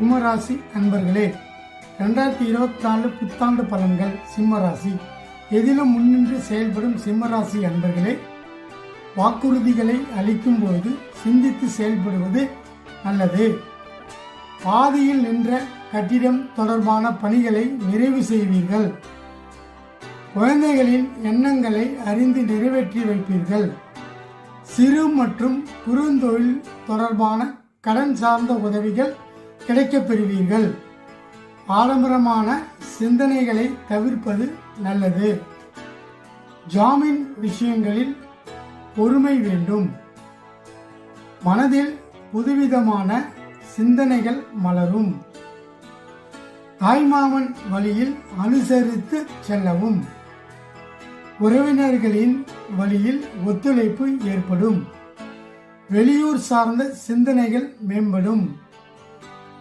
சிம்மராசி அன்பர்களே, 2024 புத்தாண்டு பலன்கள். சிம்மராசி எதிலும் முன்னின்று செயல்படும் சிம்மராசி அன்பர்களே, வாக்குறுதிகளை அளிக்கும் போது சிந்தித்து செயல்படுவது நல்லது. பாதியில் நின்ற கட்டிடம் தொடர்பான பணிகளை நிறைவு செய்வீர்கள். குழந்தைகளின் எண்ணங்களை அறிந்து நிறைவேற்றி வைப்பீர்கள். சிறு மற்றும் குறுந்தொழில் தொடர்பான கடன் சார்ந்த உதவிகள் கிடைக்கப் பெறுவீர்கள். ஆடம்பரமான சிந்தனைகளை தவிர்ப்பது நல்லது. ஜாமீன் விஷயங்களில் பொறுமை வேண்டும். மனதில் புதுவிதமான சிந்தனைகள் மலரும். தாய்மாமன் வழியில் அனுசரித்து செல்லவும். உறவினர்களின் வழியில் ஒத்துழைப்பு ஏற்படும். வெளியூர் சார்ந்த சிந்தனைகள் மேம்படும்.